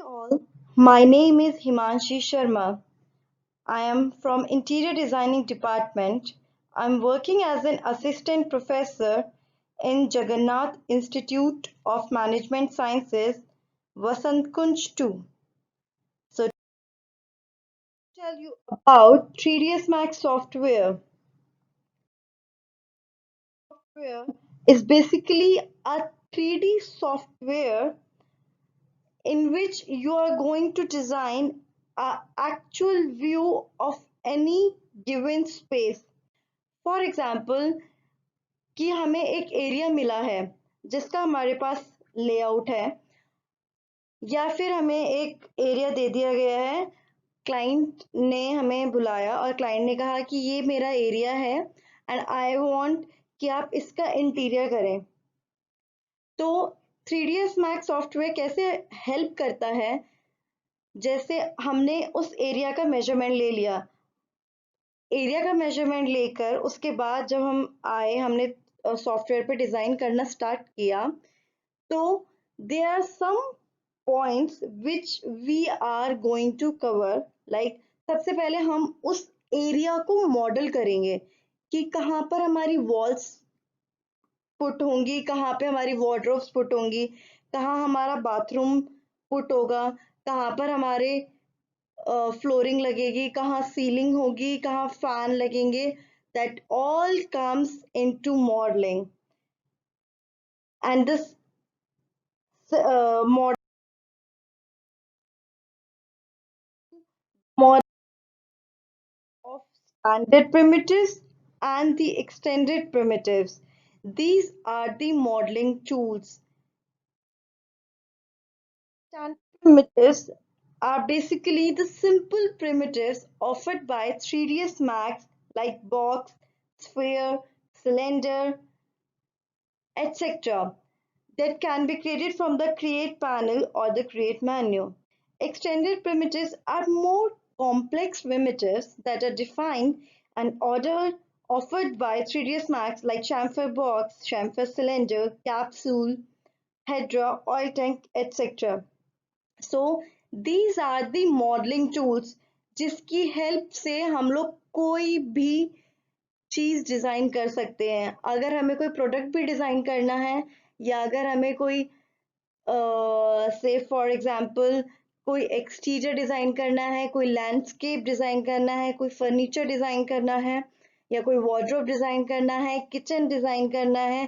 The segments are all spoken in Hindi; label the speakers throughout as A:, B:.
A: All, my name is Himanshi Sharma. I am from Interior Designing Department. I'm working as an assistant professor in Jagannath Institute of Management Sciences, Vasant Kunj 2. So, to tell you about 3ds Max software. Software is basically a 3D software in which you are going to design an actual view of any given space. For example कि हमें एक एरिया मिला है जिसका हमारे पास लेआउट है या फिर हमें एक एरिया दे दिया गया है क्लाइंट ने हमें बुलाया और क्लाइंट ने कहा कि ये मेरा एरिया है एंड आई वांट कि आप इसका इंटीरियर करें। तो 3ds मैक्स सॉफ्टवेयर कैसे हेल्प करता है, जैसे हमने उस एरिया का मेजरमेंट ले लिया, एरिया का मेजरमेंट लेकर उसके बाद जब हम आए हमने सॉफ्टवेयर पे डिज़ाइन करना स्टार्ट किया, तो there are some points which we are going to cover. Like सबसे पहले हम उस एरिया को मॉडल करेंगे कि कहाँ पर हमारी वॉल्स पुट होंगी, कहाँ पे हमारी वार्डरोब्स पुट होंगी, कहाँ हमारा बाथरूम पुट होगा, कहाँ पर हमारे फ्लोरिंग लगेगी, कहाँ सीलिंग होगी, कहाँ फैन लगेंगे। That all comes into modelling and this model of standard primitives and the extended primitives. These are the modeling tools. Standard primitives are basically the simple primitives offered by 3ds Max like box, sphere, cylinder, etc. that can be created from the create panel or the create menu. Extended primitives are more complex primitives that are defined and ordered offered by 3ds Max like chamfer box, chamfer cylinder, capsule, hydra, oil tank, etc. So these are the modeling tools जिसकी हेल्प से हम लोग कोई भी चीज़ डिज़ाइन कर सकते हैं। अगर हमें कोई प्रोडक्ट भी डिज़ाइन करना है या अगर हमें कोई से फॉर एग्जांपल कोई एक्सटीरियर डिज़ाइन करना है, कोई लैंडस्केप डिज़ाइन करना है, कोई फर्नीचर डिज़ाइन करना है या कोई वार्डरोब डिज़ाइन करना है, किचन डिज़ाइन करना है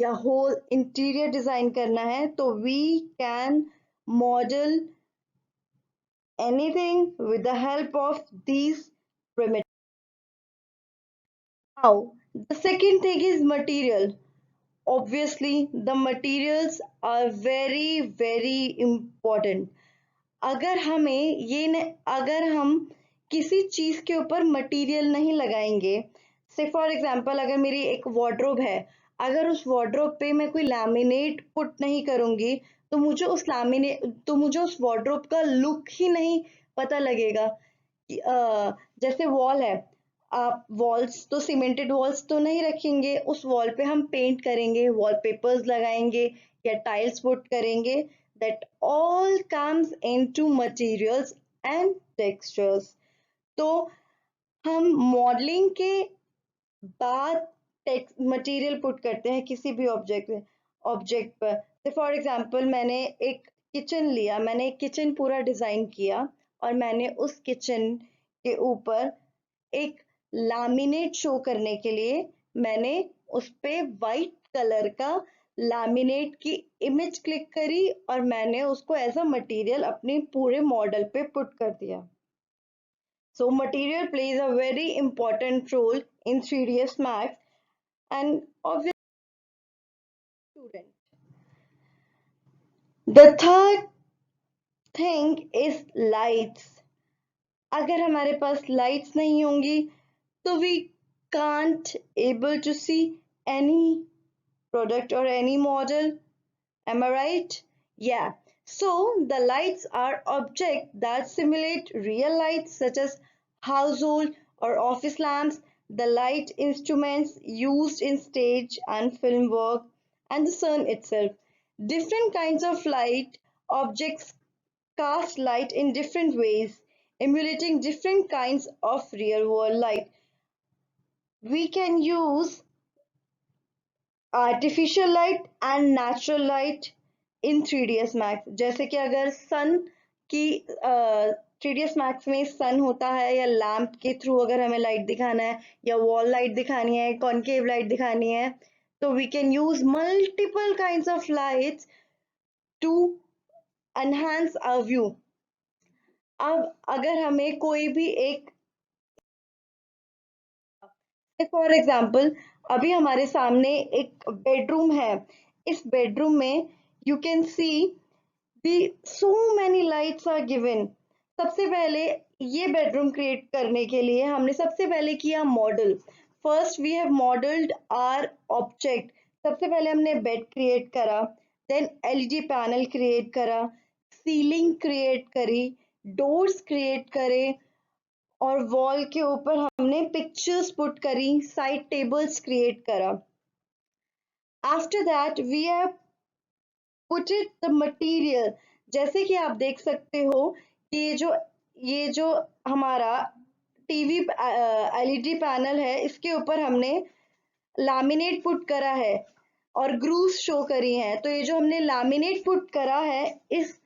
A: या होल इंटीरियर डिज़ाइन करना है, तो we can model anything with the help of these primitives. Now, the second thing is material. Obviously, the materials are very important. अगर हमें ये न, अगर हम किसी चीज़ के ऊपर मटेरियल नहीं लगाएंगे, से फॉर एग्जांपल अगर मेरी एक वार्डरोब है, अगर उस वार्डरोब पे मैं कोई लैमिनेट पुट नहीं करूंगी तो मुझे उस वार्डरोब का लुक ही नहीं पता लगेगा कि जैसे वॉल है, आप वॉल्स तो सीमेंटेड वॉल्स तो नहीं रखेंगे, उस वॉल पे हम पेंट करेंगे, वॉलपेपर्स लगाएंगे या टाइल्स पुट करेंगे। That all comes into materials and textures. तो हम मॉडलिंग के बाद मटेरियल पुट करते हैं किसी भी ऑब्जेक्ट पर। फॉर एग्जांपल मैंने एक किचन लिया, मैंने एक किचन पूरा डिज़ाइन किया और मैंने उस किचन के ऊपर एक लैमिनेट शो करने के लिए मैंने उस पे वाइट कलर का लैमिनेट की इमेज क्लिक करी और मैंने उसको एज अ मटेरियल अपने पूरे मॉडल पे पुट कर दिया। So material plays a very important role in 3ds Max and obviously student. The third thing is lights. अगर हमारे पास lights नहीं होंगी तो we can't able to see any product or any model. Am I right? Yeah. So the lights are objects that simulate real lights such as household or office lamps, the light instruments used in stage and film work, and the sun itself. Different kinds of light objects cast light in different ways, emulating different kinds of real world light. We can use artificial light and natural light in 3ds max. जैसे कि अगर सन की 3ds मैक्स में सन होता है या लैंप के थ्रू अगर हमें लाइट दिखाना है या वॉल लाइट दिखानी है, कॉनकेव लाइट दिखानी है, तो we can use multiple kinds of lights to enhance our view. अब अगर हमें कोई भी एक, फॉर एग्जाम्पल, अभी हमारे सामने एक बेडरूम है। इस बेडरूम में you can see the so many lights are given. सबसे पहले ये बेडरूम क्रिएट करने के लिए हमने सबसे पहले किया model. First we have modelled our object. सबसे पहले हमने बेड क्रिएट करा, देन एलईडी पैनल क्रिएट करा, सीलिंग क्रिएट करी, डोर्स क्रिएट करे, और वॉल के ऊपर हमने पिक्चर्स पुट करी, साइड टेबल्स क्रिएट करा। After that we have put it the material. जैसे कि आप देख सकते हो कि ये जो हमारा टीवी एलईडी पैनल है, इसके ऊपर हमने लैमिनेट पुट करा है और ग्रूव्स शो करी हैं। तो ये जो हमने लैमिनेट पुट करा है, इस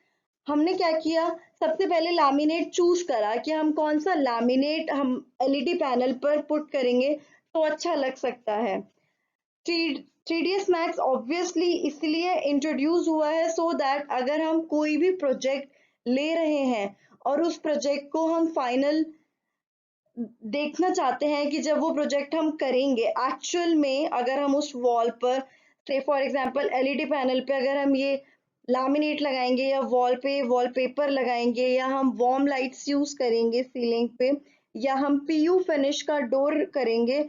A: हमने क्या किया, सबसे पहले लैमिनेट चूज करा कि हम कौन सा लैमिनेट हम एलईडी पैनल पर पुट करेंगे तो अच्छा लग सकता है। 3ds मैक्स ऑब्वियसली इसलिए इंट्रोड्यूस हुआ है सो दैट अगर हम कोई भी प्रोजेक्ट ले रहे हैं और उस प्रोजेक्ट को हम फाइनल देखना चाहते हैं कि जब वो प्रोजेक्ट हम करेंगे एक्चुअल में, अगर हम उस वॉल पर से फॉर एग्जांपल एलईडी पैनल पे अगर हम ये लैमिनेट लगाएंगे या वॉल पे वॉलपेपर लगाएंगे या हम वार्म लाइट्स यूज करेंगे सीलिंग पे या हम पीयू फिनिश का डोर करेंगे,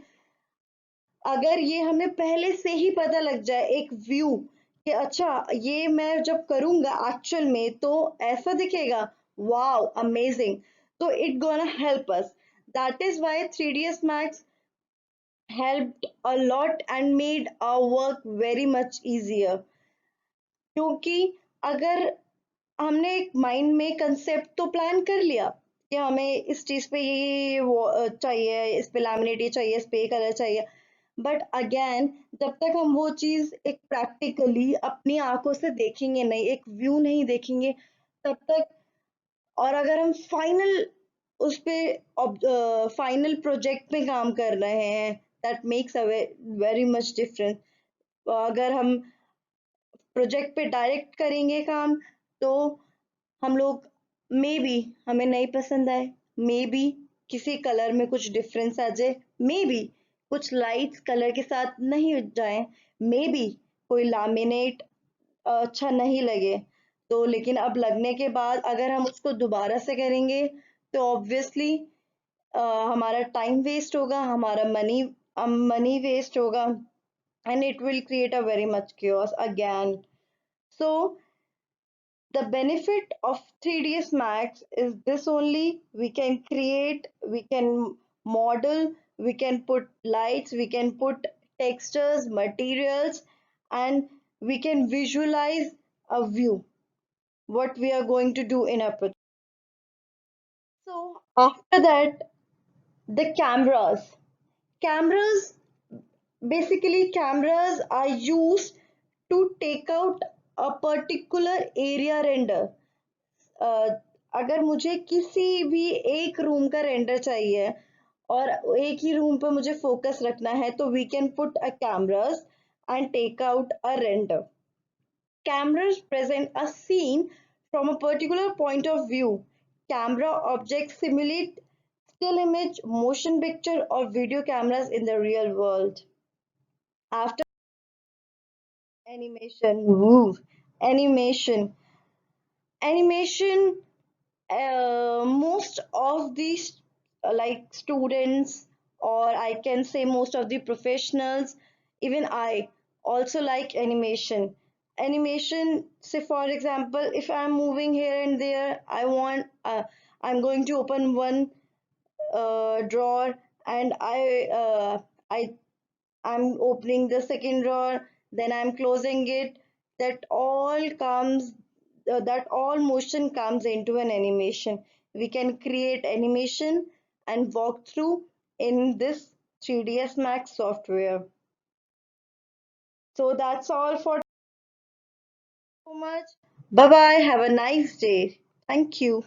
A: अगर ये हमें पहले से ही पता लग जाए एक व्यू कि अच्छा ये मैं जब करूंगा एक्चुअल में तो ऐसा दिखेगा, वाओ अमेजिंग, तो it gonna help us. That is why 3ds max helped a lot and made our work very much easier। क्योंकि अगर हमने एक माइंड में कंसेप्ट तो प्लान कर लिया कि हमें इस चीज पे ये चाहिए, इस पे लैमिनेट ये चाहिए, इस पे ये कलर चाहिए, बट अगेन जब तक हम वो चीज एक प्रैक्टिकली अपनी आंखों से देखेंगे नहीं, एक व्यू नहीं देखेंगे, तब तक, और अगर हम फाइनल उस पे फाइनल प्रोजेक्ट में काम कर रहे हैं, that makes a very much difference. अगर हम प्रोजेक्ट पे डायरेक्ट करेंगे काम तो हम लोग मे बी हमें नहीं पसंद आए, मे बी किसी कलर में कुछ डिफरेंस आ जाए, मे बी कुछ लाइट्स कलर के साथ नहीं जाए, मे बी कोई लैमिनेट अच्छा नहीं लगे, तो लेकिन अब लगने के बाद अगर हम उसको दोबारा से करेंगे तो ऑब्वियसली हमारा टाइम वेस्ट होगा, हमारा मनी वेस्ट होगा, and it will create a very much chaos again। So the benefit of 3ds max is this only: we can create, we can model, we can put lights, we can put textures, materials, and we can visualize a view what we are going to do in a project. So after that, the cameras basically cameras are used to take out a particular area render। अ, अगर मुझे किसी भी एक रूम का रेंडर चाहिए और एक ही रूम पर मुझे फोकस रखना है तो we can put a cameras and take out a render. Cameras present a scene from a particular point of view. Camera objects simulate still image, motion picture, or video cameras in the real world. After animation, woo, animation, animation, most of these like students, or I can say most of the professionals, even I also like animation. Say for example, if I'm moving here and there, I'm going to open one drawer, and I I'm opening the second drawer, then I'm closing it. That all comes that all motion comes into an animation. We can create animation and walk through in this 3ds Max software. So that's all for so much. Bye bye. Have a nice day. Thank you.